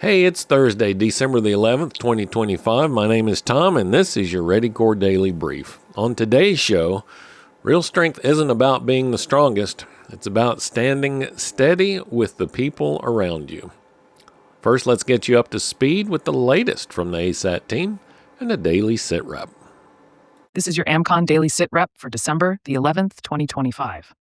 Hey, it's Thursday, December the 11th, 2025. My name is Tom, and this is your Ready Core Daily Brief. On today's show, real strength isn't about being the strongest. It's about standing steady with the people around you. First, let's get you up to speed with the latest from the ASAT team and a daily sit rep. This is your AmCon Daily Sit Rep for December the 11th, 2025.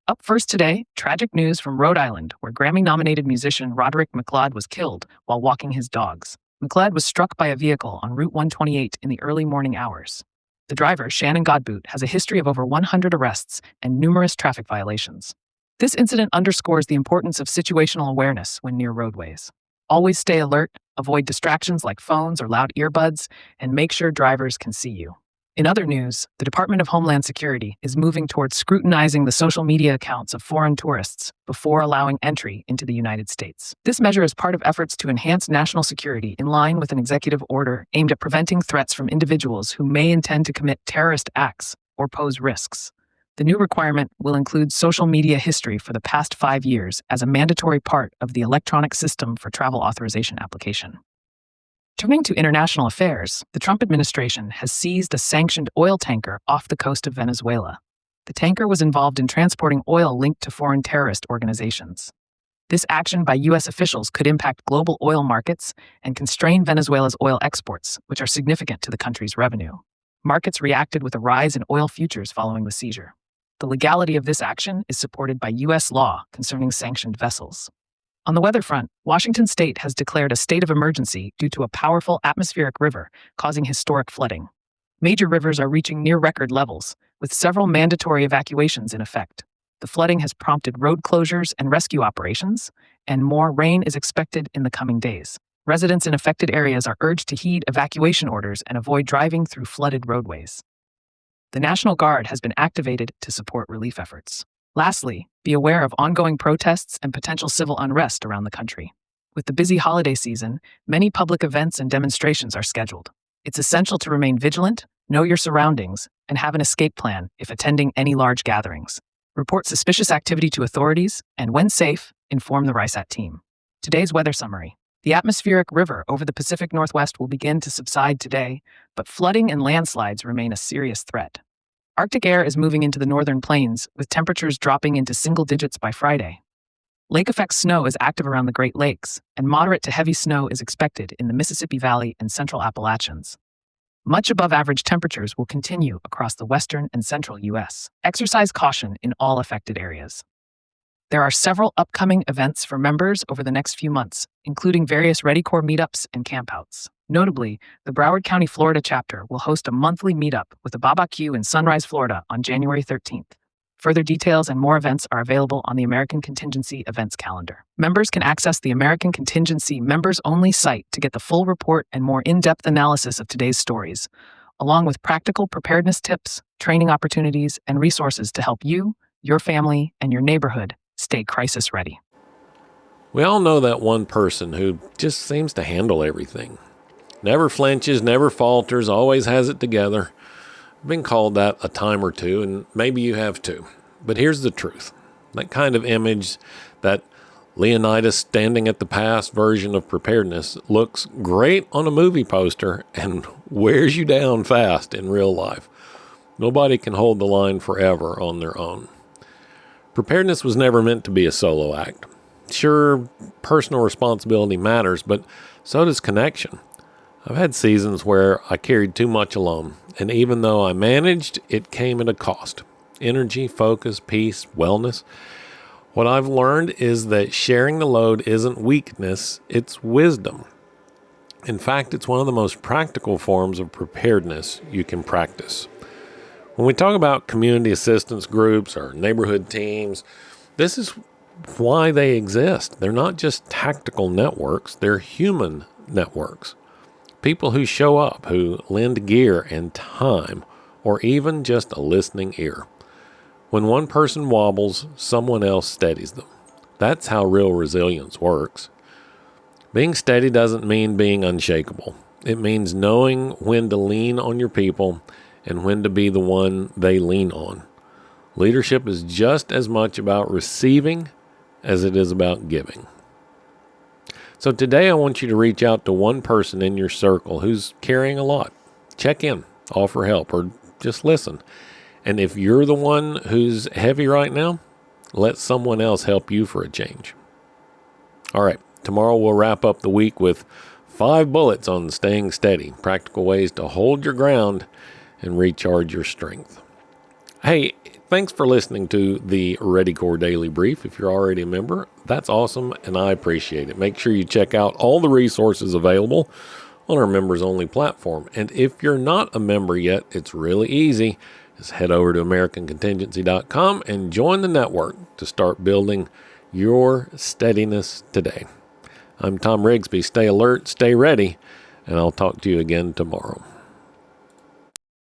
Up first today, tragic news from Rhode Island, where Grammy-nominated musician Roderick McLeod was killed while walking his dogs. McLeod was struck by a vehicle on Route 128 in the early morning hours. The driver, Shannon Godbout, has a history of over 100 arrests and numerous traffic violations. This incident underscores the importance of situational awareness when near roadways. Always stay alert, avoid distractions like phones or loud earbuds, and make sure drivers can see you. In other news, the Department of Homeland Security is moving towards scrutinizing the social media accounts of foreign tourists before allowing entry into the United States. This measure is part of efforts to enhance national security in line with an executive order aimed at preventing threats from individuals who may intend to commit terrorist acts or pose risks. The new requirement will include social media history for the past 5 years as a mandatory part of the electronic system for travel authorization application. Turning to international affairs, the Trump administration has seized a sanctioned oil tanker off the coast of Venezuela. The tanker was involved in transporting oil linked to foreign terrorist organizations. This action by U.S. officials could impact global oil markets and constrain Venezuela's oil exports, which are significant to the country's revenue. Markets reacted with a rise in oil futures following the seizure. The legality of this action is supported by U.S. law concerning sanctioned vessels. On the weather front, Washington state has declared a state of emergency due to a powerful atmospheric river causing historic flooding. Major rivers are reaching near record levels, with several mandatory evacuations in effect. The flooding has prompted road closures and rescue operations, and more rain is expected in the coming days. Residents in affected areas are urged to heed evacuation orders and avoid driving through flooded roadways. The National Guard has been activated to support relief efforts. Lastly, be aware of ongoing protests and potential civil unrest around the country. With the busy holiday season, many public events and demonstrations are scheduled. It's essential to remain vigilant, know your surroundings, and have an escape plan if attending any large gatherings. Report suspicious activity to authorities, and when safe, inform the RISAT team. Today's weather summary. The atmospheric river over the Pacific Northwest will begin to subside today, but flooding and landslides remain a serious threat. Arctic air is moving into the northern plains, with temperatures dropping into single digits by Friday. Lake-effect snow is active around the Great Lakes, and moderate to heavy snow is expected in the Mississippi Valley and central Appalachians. Much above-average temperatures will continue across the western and central U.S. Exercise caution in all affected areas. There are several upcoming events for members over the next few months, including various Ready Core meetups and campouts. Notably, the Broward County, Florida chapter will host a monthly meetup with a barbecue in Sunrise, Florida on January 13th. Further details and more events are available on the American Contingency events calendar. Members can access the American Contingency members-only site to get the full report and more in-depth analysis of today's stories, along with practical preparedness tips, training opportunities, and resources to help you, your family, and your neighborhood stay crisis ready. We all know that one person who just seems to handle everything. Never flinches, never falters, always has it together. I've been called that a time or two, and maybe you have too. But here's the truth. That kind of image, that Leonidas standing at the past version of preparedness, looks great on a movie poster and wears you down fast in real life. Nobody can hold the line forever on their own. Preparedness was never meant to be a solo act. Sure, personal responsibility matters, but so does connection. I've had seasons where I carried too much alone, and even though I managed, it came at a cost. Energy, focus, peace, wellness. What I've learned is that sharing the load isn't weakness, it's wisdom. In fact, it's one of the most practical forms of preparedness you can practice. When we talk about community assistance groups or neighborhood teams, this is why they exist. They're not just tactical networks, they're human networks. People who show up, who lend gear and time, or even just a listening ear. When one person wobbles, someone else steadies them. That's how real resilience works. Being steady doesn't mean being unshakable. It means knowing when to lean on your people and when to be the one they lean on. Leadership is just as much about receiving as it is about giving. So today I want you to reach out to one person in your circle who's carrying a lot. Check in, offer help, or just listen. And if you're the one who's heavy right now, let someone else help you for a change. All right, tomorrow we'll wrap up the week with 5 bullets on staying steady, practical ways to hold your ground and recharge your strength. Hey, thanks for listening to the Ready Core Daily Brief. If you're already a member, that's awesome, and I appreciate it. Make sure you check out all the resources available on our members-only platform. And if you're not a member yet, it's really easy. Just head over to AmericanContingency.com and join the network to start building your steadiness today. I'm Tom Rigsby. Stay alert, stay ready, and I'll talk to you again tomorrow.